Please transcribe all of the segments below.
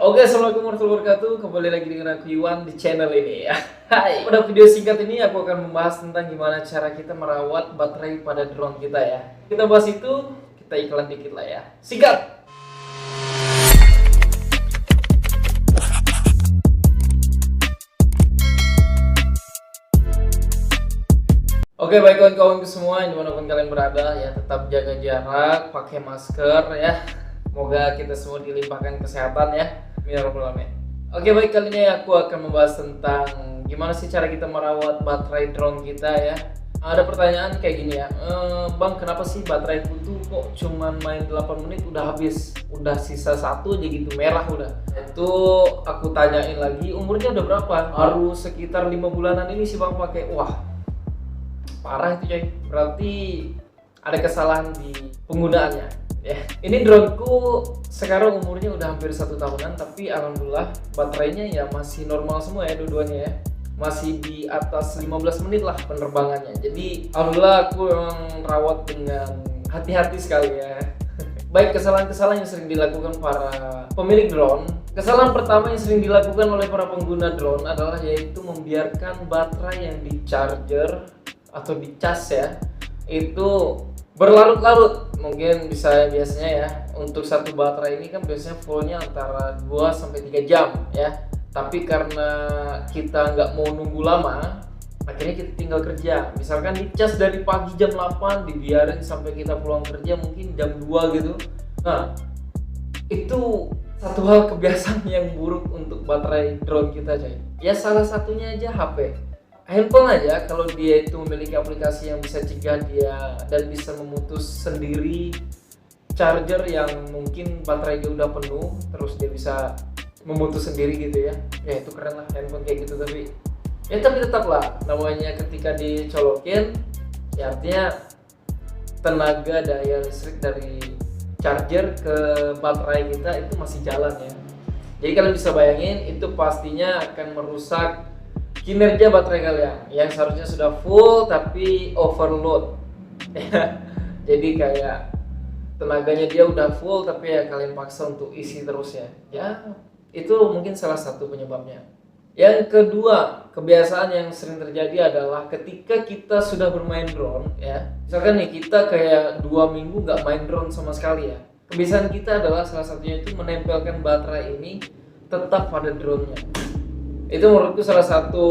Oke, assalamualaikum warahmatullahi wabarakatuh. Kembali lagi dengan aku Iwan di channel ini ya. Hai. Pada video singkat ini aku akan membahas tentang gimana cara kita merawat baterai pada drone kita ya. Kita bahas itu, kita iklan dikit lah ya. Singkat. Oke, baik kawan-kawan semua, dimanapun kalian berada ya, tetap jaga jarak, pakai masker ya. Semoga kita semua dilimpahkan kesehatan ya. Bismillahirrahmanirrahim. Oke, baik, kali ini aku akan membahas tentang gimana sih cara kita merawat baterai drone kita ya. Ada pertanyaan kayak gini ya, Bang, kenapa sih baterai tuh kok cuman main 8 menit udah habis, udah sisa satu aja gitu, merah udah. Itu aku tanyain lagi, umurnya udah berapa? Baru sekitar 5 bulanan ini sih Bang pakai. Wah, parah itu coy, berarti ada kesalahan di penggunaannya ya. Ini droneku sekarang umurnya udah hampir 1 tahunan, tapi alhamdulillah baterainya ya masih normal semua ya, dua-duanya ya, masih di atas 15 menit lah penerbangannya. Jadi alhamdulillah aku memang rawat dengan hati-hati sekali ya. Baik, kesalahan-kesalahan yang sering dilakukan para pemilik drone. Kesalahan pertama yang sering dilakukan oleh para pengguna drone adalah yaitu membiarkan baterai yang di charger atau di cas ya itu berlarut-larut. Mungkin biasanya ya, untuk satu baterai ini kan biasanya fullnya antara 2-3 jam ya, tapi karena kita nggak mau nunggu lama, akhirnya kita tinggal kerja. Misalkan dicas dari pagi jam 8, dibiarin sampai kita pulang kerja mungkin jam 2 gitu. Nah, itu satu hal kebiasaan yang buruk untuk baterai drone kita coy ya. Salah satunya aja HP, handphone aja, kalau dia itu memiliki aplikasi yang bisa cegah dia dan bisa memutus sendiri charger yang mungkin baterai dia udah penuh, terus dia bisa memutus sendiri gitu ya. Ya itu keren lah handphone kayak gitu. Tapi tetap lah, namanya ketika dicolokin ya artinya tenaga daya listrik dari charger ke baterai kita itu masih jalan ya. Jadi kalian bisa bayangin itu pastinya akan merusak kinerja baterai kalian yang seharusnya sudah full tapi overload. Jadi kayak tenaganya dia udah full tapi ya kalian paksa untuk isi terus ya. Ya itu mungkin salah satu penyebabnya. Yang kedua, kebiasaan yang sering terjadi adalah ketika kita sudah bermain drone ya. Misalkan nih kita kayak 2 minggu nggak main drone sama sekali ya. Kebiasaan kita adalah salah satunya itu menempelkan baterai ini tetap pada drone-nya. Itu menurutku salah satu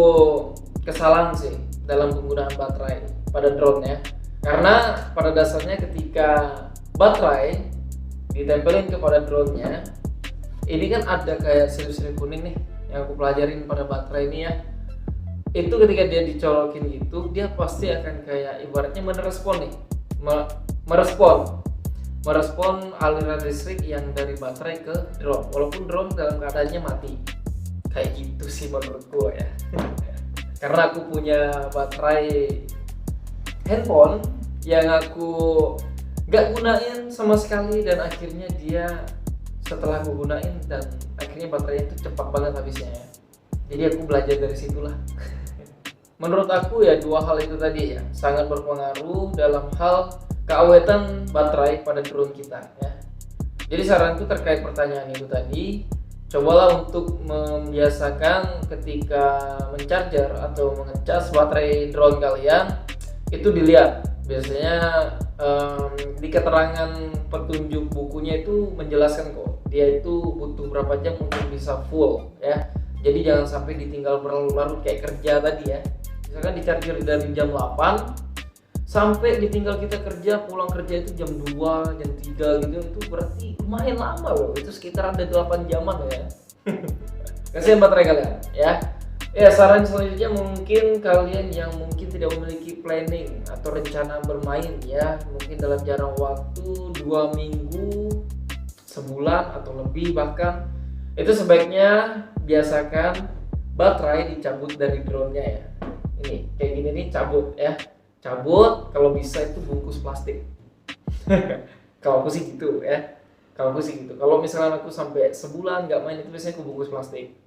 kesalahan sih dalam penggunaan baterai pada drone ya. Karena pada dasarnya ketika baterai ditempelin kepada drone-nya, ini kan ada kayak sirip-sirip kuning nih yang aku pelajarin pada baterai ini ya. Itu ketika dia dicolokin gitu, dia pasti akan kayak ibaratnya merespon nih, merespon aliran listrik yang dari baterai ke drone, walaupun drone dalam keadaannya mati. Kayak gitu sih menurutku ya. Karena aku punya baterai handphone yang aku gak gunain sama sekali, dan akhirnya dia setelah aku gunain dan akhirnya baterainya itu cepat banget habisnya ya. Jadi aku belajar dari situlah. Menurut aku ya dua hal itu tadi ya sangat berpengaruh dalam hal keawetan baterai pada drone kita ya. Jadi saranku terkait pertanyaan itu tadi, cobalah untuk membiasakan ketika mencharger atau mengecas baterai drone kalian itu dilihat. Biasanya di keterangan petunjuk bukunya itu menjelaskan kok dia itu butuh berapa jam untuk bisa full ya. Jadi jangan sampai ditinggal berlarut-larut kayak kerja tadi ya. Misalkan di charger dari jam 8 sampai ditinggal kita kerja, pulang kerja itu jam 2, jam 3 gitu, itu berarti lumayan lama loh. Itu sekitar ada 8 jaman ya. Kasihan baterai kalian ya. Ya, saran selanjutnya mungkin kalian yang mungkin tidak memiliki planning atau rencana bermain ya, mungkin dalam jangka waktu 2 minggu, sebulan atau lebih bahkan, itu sebaiknya biasakan baterai dicabut dari drone-nya ya. Ini kayak gini nih, cabut ya. Cabut, kalau bisa itu bungkus plastik. Kalau aku sih gitu ya. Kalau misalnya aku sampai sebulan nggak main itu biasanya aku bungkus plastik.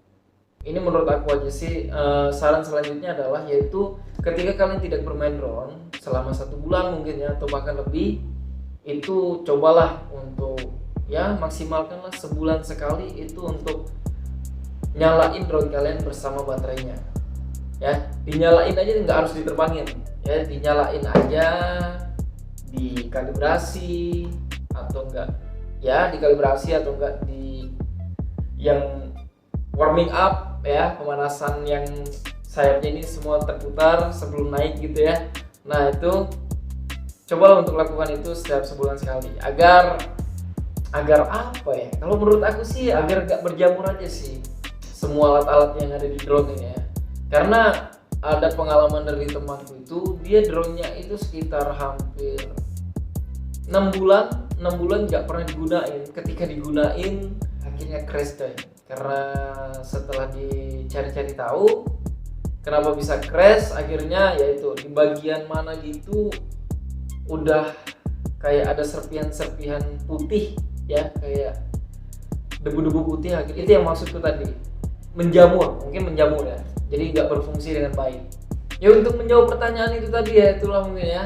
Ini menurut aku aja sih. Saran selanjutnya adalah yaitu ketika kalian tidak bermain drone selama 1 bulan mungkin ya, atau bahkan lebih, itu cobalah untuk ya maksimalkanlah sebulan sekali itu untuk nyalain drone kalian bersama baterainya. Ya, dinyalain aja, nggak harus diterbangin. Ya, dinyalain aja, dikalibrasi atau enggak, ya dikalibrasi atau enggak di yang warming up ya, pemanasan yang sayapnya ini semua terputar sebelum naik gitu ya. Nah itu cobalah untuk lakukan itu setiap sebulan sekali agar apa ya, kalau menurut aku sih agar gak berjamur aja sih semua alat-alat yang ada di drone ini ya. Karena ada pengalaman dari temanku itu, dia drone-nya itu sekitar hampir 6 bulan nggak pernah digunain. Ketika digunain akhirnya crash coy. Karena setelah dicari-cari tahu kenapa bisa crash, akhirnya yaitu di bagian mana gitu udah kayak ada serpihan-serpihan putih ya, kayak debu-debu putih. Itu yang maksudku tadi, mungkin menjamur ya, jadi nggak berfungsi dengan baik. Ya untuk menjawab pertanyaan itu tadi ya, itulah mungkin ya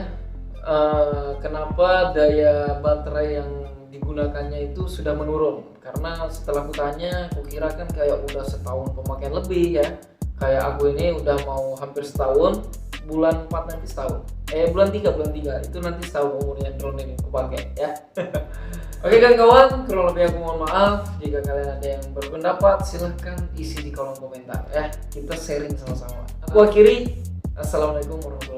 kenapa daya baterai yang digunakannya itu sudah menurun. Karena setelah kutanya, kukira kan kayak udah setahun pemakaian lebih ya, kayak aku ini udah mau hampir setahun, bulan 4 nanti setahun, bulan 3 itu nanti setahun umurnya drone ini aku pakai ya. Oke kan kawan, kurang lebih aku mohon maaf. Jika kalian ada yang berpendapat, silahkan isi di kolom komentar ya, kita sharing sama-sama. Aku akhiri, assalamualaikum warahmatullahi wabarakatuh.